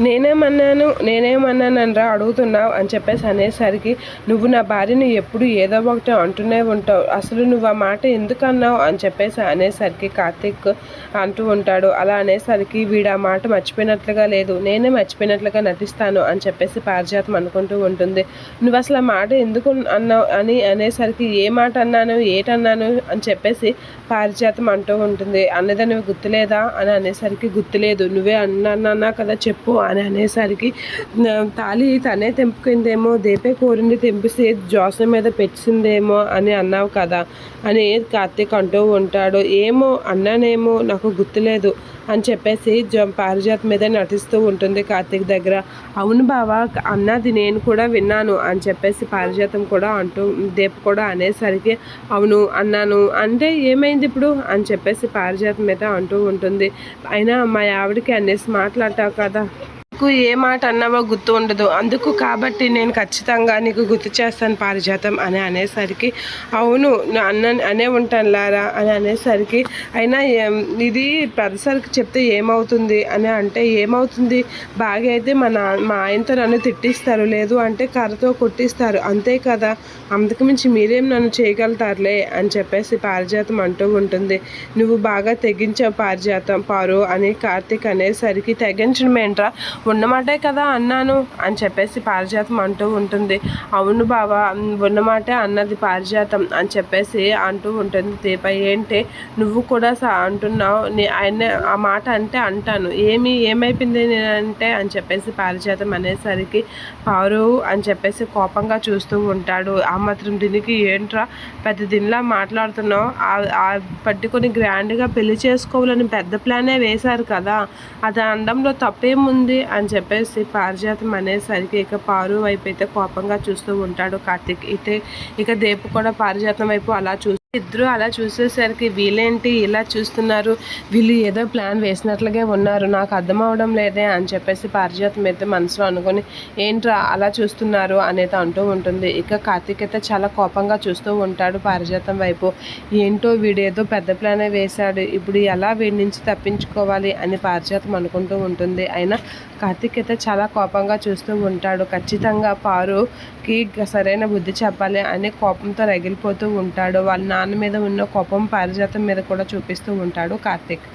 నేనేమన్నానరా అడుగుతున్నావు అని చెప్పేసి అనేసరికి, నువ్వు నా భార్యని ఎప్పుడు ఏదో ఒకటి అంటూనే ఉంటావు, అసలు నువ్వు ఆ మాట ఎందుకు అన్నావు అని చెప్పేసి అనేసరికి కార్తీక్ అంటూ ఉంటాడు. అలా అనేసరికి వీడు ఆ మాట మర్చిపోయినట్లుగా లేదు, నేనే మర్చిపోయినట్లుగా నటిస్తాను అని చెప్పేసి పారిజాతం అనుకుంటూ ఉంటుంది. నువ్వు అసలు ఆ మాట ఎందుకు అన్నావు అని అనేసరికి, ఏ మాట అన్నాను ఏటన్నాను అని చెప్పేసి పారిజాతం అంటూ ఉంటుంది. అన్నది నువ్వు గుర్తులేదా అని అనేసరికి, గుర్తులేదు, నువ్వే అన్నా కదా చెప్పు అని అనేసరికి, తాళి తనే తెంపుకుందేమో, దేపే కోరింది తెంపిసి జోసం మీద పెట్టిందేమో అని అన్నావు కదా అని కార్తీక్ అంటూ ఉంటాడు. ఏమో అన్నానేమో నాకు గుర్తులేదు అని చెప్పేసి పారిజాతం మీద నటిస్తూ ఉంటుంది కార్తీక్ దగ్గర. అవును బావా అన్నది నేను కూడా విన్నాను అని చెప్పేసి పారిజాతం కూడా అంటూ దీప కూడా అనేసరికి, అవును అన్నాను అంటే ఏమైంది ఇప్పుడు అని చెప్పేసి పారిజాతం మీద అంటూ ఉంటుంది. అయినా మా ఆవిడకి అనేసి మాట్లాడతావు కదా, ఏ మాట అన్నావో గుర్తు ఉండదు, అందుకు కాబట్టి నేను ఖచ్చితంగా నీకు గుర్తు చేస్తాను పారిజాతం అని అనేసరికి, అవును అనే ఉంటాను లారా అని అనేసరికి, అయినా ఇది పెద్దసరికి చెప్తే ఏమవుతుంది అని అంటే, ఏమవుతుంది బాగా అయితే మా ఆయనతో నన్ను తిట్టిస్తారు, లేదు అంటే కర్రతో కొట్టిస్తారు, అంతే కదా, అందుకుమించి మీరేం నన్ను చేయగలుగుతారులే అని చెప్పేసి పారిజాతం అంటూ ఉంటుంది. నువ్వు బాగా తెగించావు పారు అని కార్తీక్ అనేసరికి, తెగించడం ఏంట్రా ఉన్నమాటే కదా అన్నాను అని చెప్పేసి పారిజాతం అంటూ ఉంటుంది. అవును బావా ఉన్నమాటే అన్నది పారిజాతం అని చెప్పేసి అంటూ ఉంటుంది దీప. ఏంటి నువ్వు కూడా అంటున్నావు, ఆయన ఆ మాట అంటే అంటాను, ఏమైపోయింది నేనంటే అని చెప్పేసి పారిజాతం అనేసరికి, పారు అని చెప్పేసి కోపంగా చూస్తూ ఉంటాడు. ఆ మాత్రం దీనికి ఏంట్రా పెద్ద దీనిలా మాట్లాడుతున్నావు, పట్టుకొని గ్రాండ్గా పెళ్లి చేసుకోవాలని పెద్ద ప్లానే వేశారు కదా, అది అనడంలో తప్పేముంది అని చెప్పేసి పారిజాతం అనేసరికి, ఇక పారు వైపు అయితే కోపంగా చూస్తూ ఉంటాడు కార్తీక్. ఇక దీప కూడా పారిజాతం వైపు అలా ఇద్దరు అలా చూసేసరికి, వీళ్ళేంటి ఇలా చూస్తున్నారు, వీళ్ళు ఏదో ప్లాన్ వేసినట్లుగా ఉన్నారు, నాకు అర్థం అవడం లేదే అని చెప్పేసి పారిజాతం అయితే మనసులో అనుకొని, ఏంట్రా అలా చూస్తున్నారు అనేది అంటూ ఉంటుంది. ఇక కార్తీక్ అయితే చాలా కోపంగా చూస్తూ ఉంటాడు పారిజాతం వైపు. ఏంటో వీడు ఏదో పెద్ద ప్లానే వేశాడు, ఇప్పుడు ఎలా వీడి నుంచి తప్పించుకోవాలి అని పారిజాతం అనుకుంటూ ఉంటుంది. అయినా కార్తీక్ అయితే చాలా కోపంగా చూస్తూ ఉంటాడు. ఖచ్చితంగా పారుకి సరైన బుద్ధి చెప్పాలి అని కోపంతో రగిలిపోతూ ఉంటాడు. వాళ్ళ నాన్న మీద ఉన్న కోపం పారిజాతం మీద కూడా చూపిస్తూ ఉంటాడు కార్తీక్.